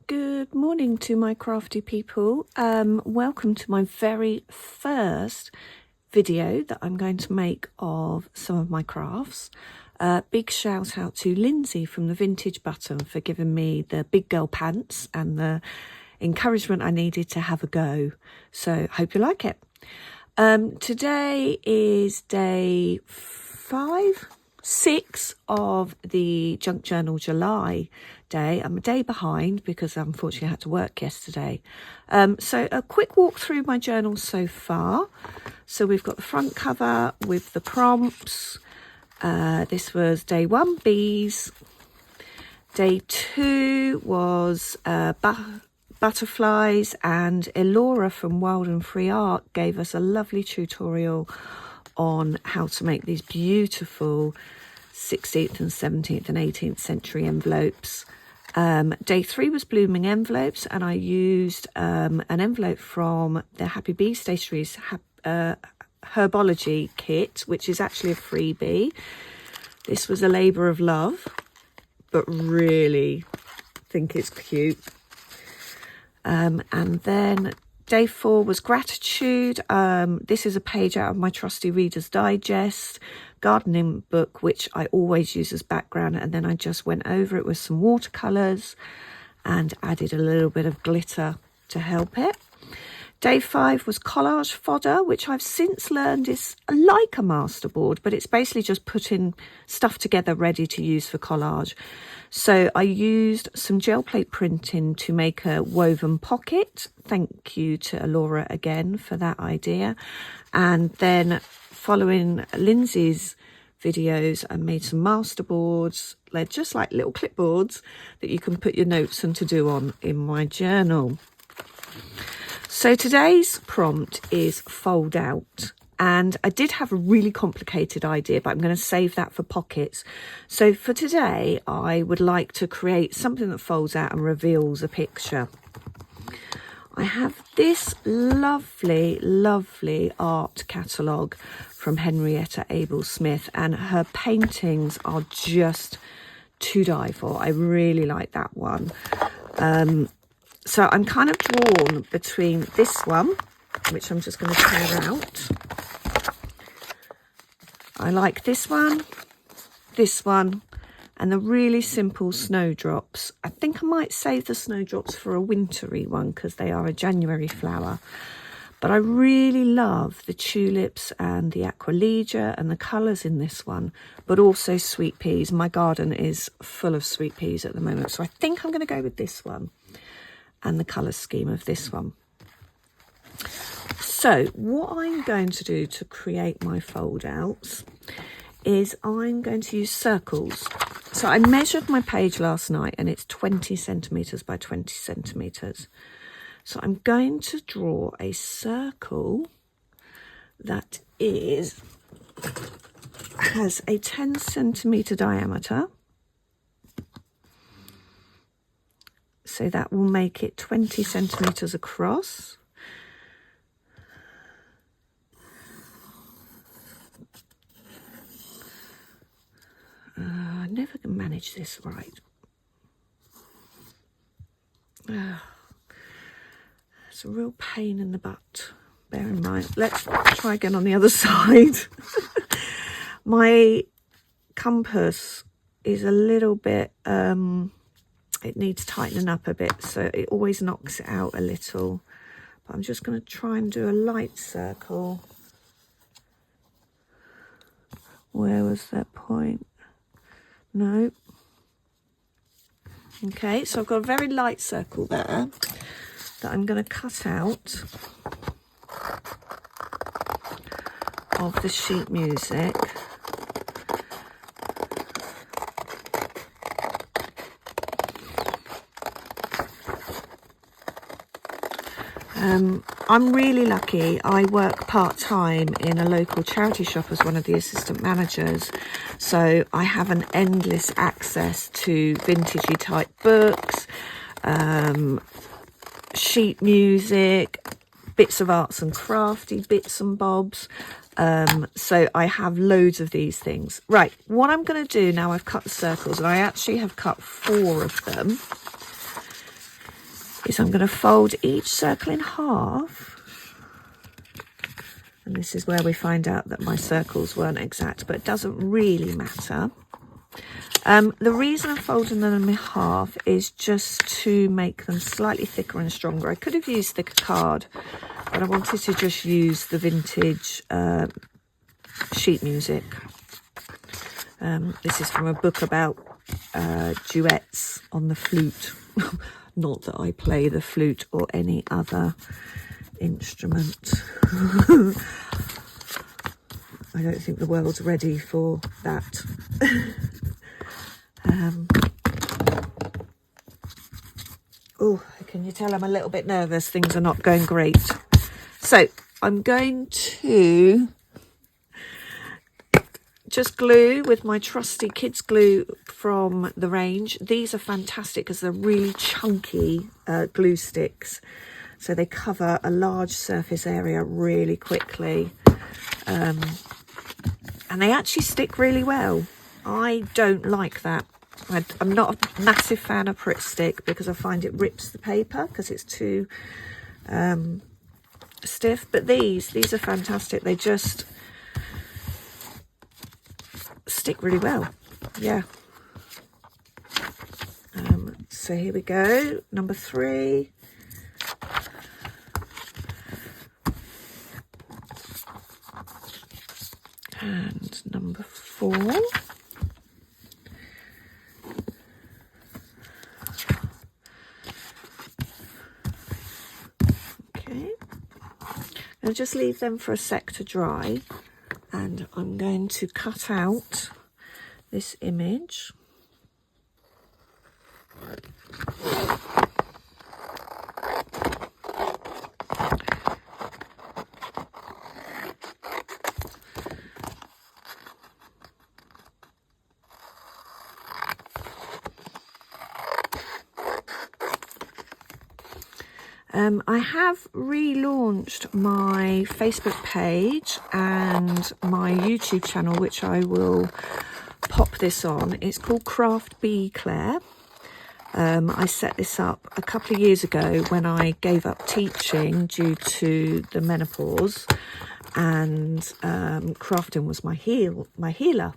Good morning to my crafty people. Welcome to my very first video that I'm going to make of some of my crafts. Big shout out to Lindsay from the Vintage Button for giving me the big girl pants and the encouragement I needed to have a go. So hope you like it. Today is day 6 of the Junk Journal July day. I'm a day behind because unfortunately I had to work yesterday. So a quick walk through my journal so far. So we've got the front cover with the prompts. This was day 1, bees. Day 2 was butterflies, and Elora from Wild and Free Art gave us a lovely tutorial on how to make these beautiful 16th and 17th and 18th century envelopes. Day 3 was blooming envelopes, and I used an envelope from the Happy Bee Stationery's Herbology kit, which is actually a freebie. This was a labour of love, but really think it's cute. And then day 4 was gratitude. This is a page out of my trusty Reader's Digest gardening book, which I always use as background, and then I just went over it with some watercolours and added a little bit of glitter to help it. Day 5 was collage fodder, which I've since learned is like a masterboard, but it's basically just putting stuff together ready to use for collage. So I used some gel plate printing to make a woven pocket. Thank you to Elora again for that idea. And then following Lindsay's videos, I made some masterboards. They're just like little clipboards that you can put your notes and to do on in my journal. So today's prompt is fold out, and I did have a really complicated idea, but I'm going to save that for pockets. So for today, I would like to create something that folds out and reveals a picture. I have this lovely, lovely art catalogue from Henrietta Abel Smith, and her paintings are just to die for. I really like that one. So I'm kind of drawn between this one, which I'm just going to tear out. I like this one, and the really simple snowdrops. I think I might save the snowdrops for a wintry one because they are a January flower. But I really love the tulips and the aqualegia and the colours in this one, but also sweet peas. My garden is full of sweet peas at the moment, so I think I'm going to go with this one and the colour scheme of this one. So what I'm going to do to create my fold outs is I'm going to use circles. So I measured my page last night and it's 20 centimetres by 20 centimetres. So I'm going to draw a circle that has a 10 centimetre diameter. So that will make it 20 centimetres across. I never can manage this right. It's a real pain in the butt. Bear in mind. Let's try again on the other side. My compass is a little bit... it needs tightening up a bit, so it always knocks it out a little. But I'm just going to try and do a light circle. Where was that point? No. Okay, so I've got a very light circle there that I'm going to cut out of the sheet music. I'm really lucky. I work part-time in a local charity shop as one of the assistant managers, so I have an endless access to vintagey type books, sheet music, bits of arts and crafty bits and bobs. So I have loads of these things. Right, what I'm going to do now, I've cut the circles, and I actually have cut 4 of them, is I'm going to fold each circle in half. And this is where we find out that my circles weren't exact, but it doesn't really matter. The reason I'm folding them in half is just to make them slightly thicker and stronger. I could have used thicker card, but I wanted to just use the vintage sheet music. This is from a book about duets on the flute. Not that I play the flute or any other instrument. I don't think the world's ready for that. Oh, can you tell I'm a little bit nervous? Things are not going great. So I'm going to just glue with my trusty kids glue from the range. These are fantastic because they're really chunky glue sticks. So they cover a large surface area really quickly. And they actually stick really well. I don't like that. I'm not a massive fan of Pritt Stick because I find it rips the paper because it's too stiff. But these are fantastic. They just stick really well. Yeah. So here we go. Number 3. And number 4. Okay. I'll just leave them for a sec to dry, and I'm going to cut out this image. I have relaunched my Facebook page and my YouTube channel, which I will pop this on. It's called Craft Bee Claire. I set this up a couple of years ago when I gave up teaching due to the menopause, and crafting was my healer.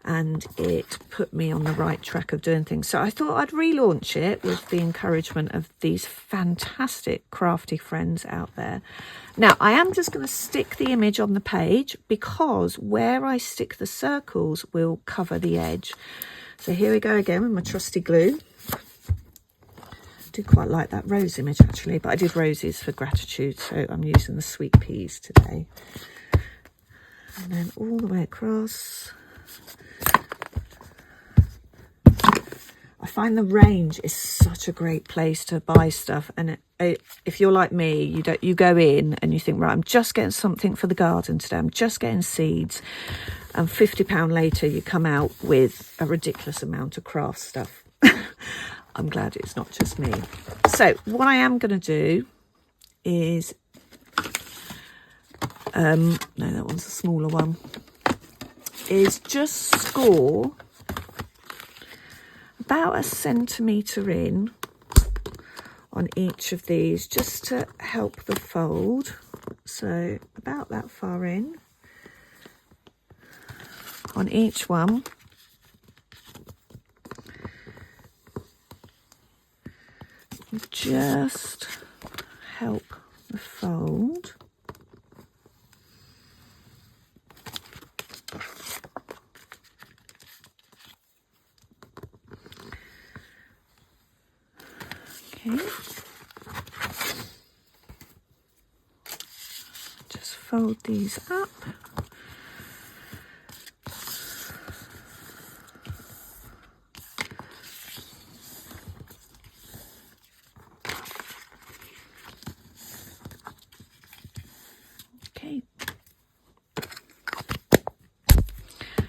And it put me on the right track of doing things. So I thought I'd relaunch it with the encouragement of these fantastic crafty friends out there. Now, I am just going to stick the image on the page because where I stick the circles will cover the edge. So here we go again with my trusty glue. I do quite like that rose image actually, but I did roses for gratitude, so I'm using the sweet peas today. And then all the way across. I find the range is such a great place to buy stuff, and if you're like me, you go in and you think, right, I'm just getting something for the garden today, I'm just getting seeds, and £50 later you come out with a ridiculous amount of craft stuff. I'm glad it's not just me. So what I am going to do is no, that one's a smaller one, is just score about 1 centimetre in on each of these just to help the fold. So about that far in on each one. Just help the fold. Okay. Just fold these up. Okay.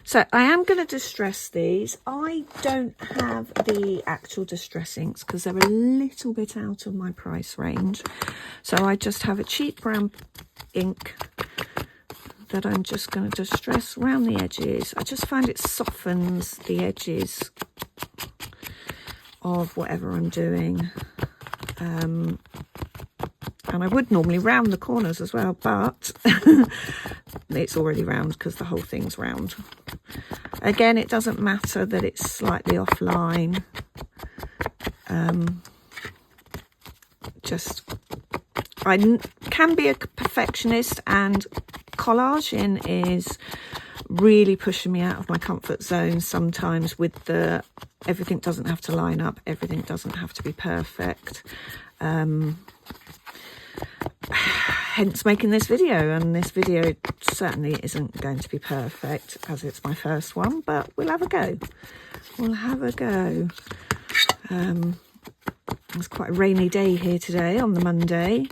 So I am going to distress these. I don't have the actual distress inks because they're a little bit out of my price range. So I just have a cheap brown ink that I'm just going to distress around the edges. I just find it softens the edges of whatever I'm doing. And I would normally round the corners as well, but it's already round because the whole thing's round. Again, it doesn't matter that it's slightly offline. I can be a perfectionist, and collaging is really pushing me out of my comfort zone sometimes with the everything doesn't have to line up, everything doesn't have to be perfect. Hence making this video, and this video certainly isn't going to be perfect as it's my first one, but we'll have a go. It's quite a rainy day here today on the Monday,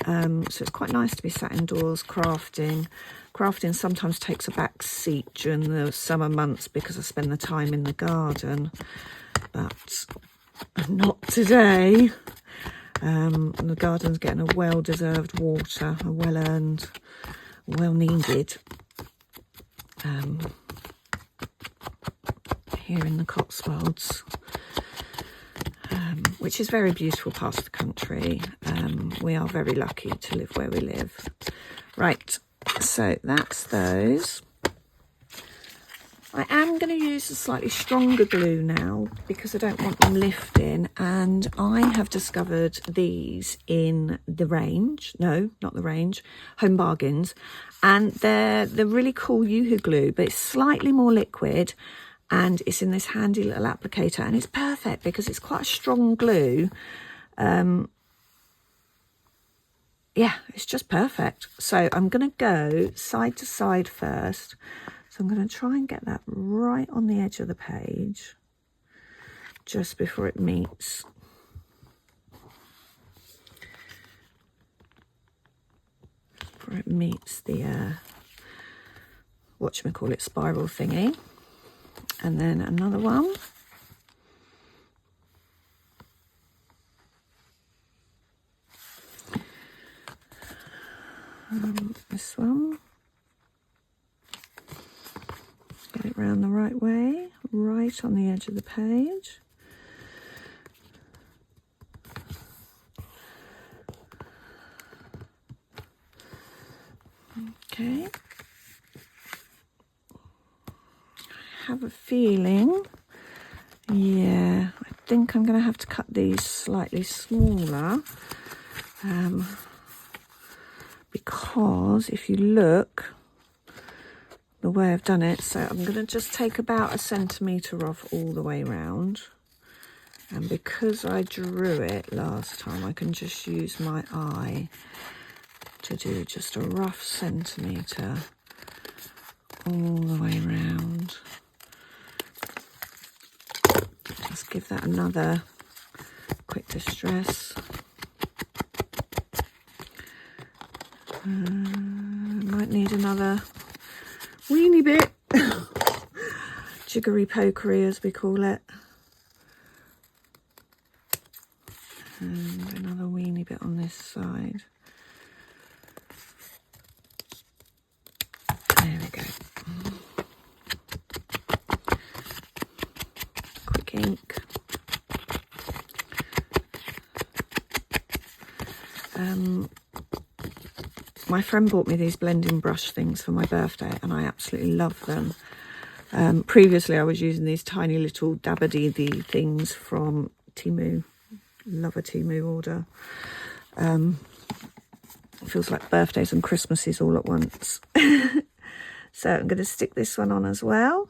so it's quite nice to be sat indoors crafting. Crafting sometimes takes a back seat during the summer months because I spend the time in the garden, but not today. The garden's getting a well-deserved water, a well-earned, well-needed, here in the Cotswolds, which is a very beautiful part of the country. We are very lucky to live where we live. Right, so that's those. I am going to use a slightly stronger glue now because I don't want them lifting, and I have discovered these in the range, no, not the range, Home Bargains, and they're really cool Yoo-hoo glue, but it's slightly more liquid, and it's in this handy little applicator, and it's perfect because it's quite a strong glue. Yeah, it's just perfect. So I'm going to go side to side first. So I'm going to try and get that right on the edge of the page, just before it meets. Before it meets the, whatchamacallit, spiral thingy. And then another one. This one. Get it round the right way, right on the edge of the page. Okay. I have a feeling, yeah, I think I'm going to have to cut these slightly smaller. Because if you look, the way I've done it, so I'm going to just take about 1 centimetre off all the way round, and because I drew it last time, I can just use my eye to do just a rough centimetre all the way round. Let's give that another quick distress. Might need another weeny bit, jiggery pokery as we call it, and another weeny bit on this side. There we go. Quick ink. My friend bought me these blending brush things for my birthday, and I absolutely love them. Previously, I was using these tiny little dabba-dee things from Temu. Love a Temu order. It feels like birthdays and Christmases all at once. So I'm going to stick this one on as well.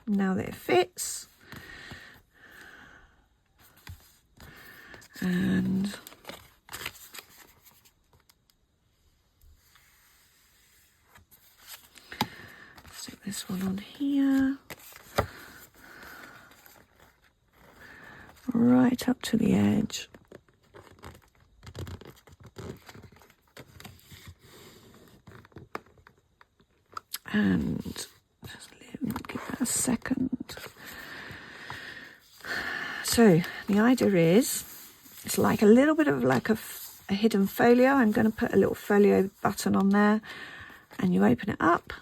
Now that it fits. And stick this one on here. Right up to the edge. And just give that a second. So the idea is, it's like a little bit of like a hidden folio. I'm going to put a little folio button on there, and you open it up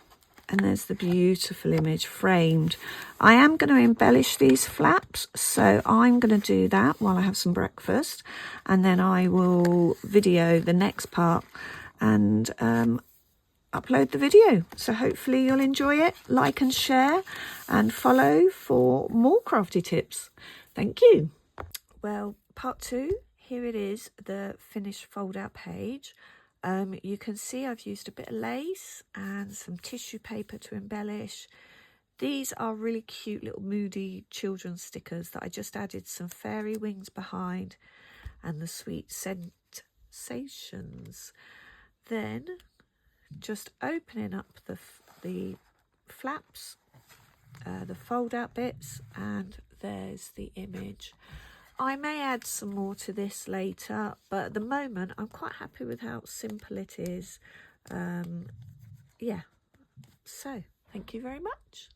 And there's the beautiful image framed. I am going to embellish these flaps, so I'm going to do that while I have some breakfast, and then I will video the next part and upload the video. So hopefully you'll enjoy it. Like and share and follow for more crafty tips. Thank you. Well, part 2, here it is, the finished fold out page. You can see I've used a bit of lace and some tissue paper to embellish. These are really cute little moody children's stickers that I just added some fairy wings behind and the sweet sensations. Then just opening up the flaps, the fold out bits, and there's the image. I may add some more to this later, but at the moment I'm quite happy with how simple it is. Yeah, so thank you very much.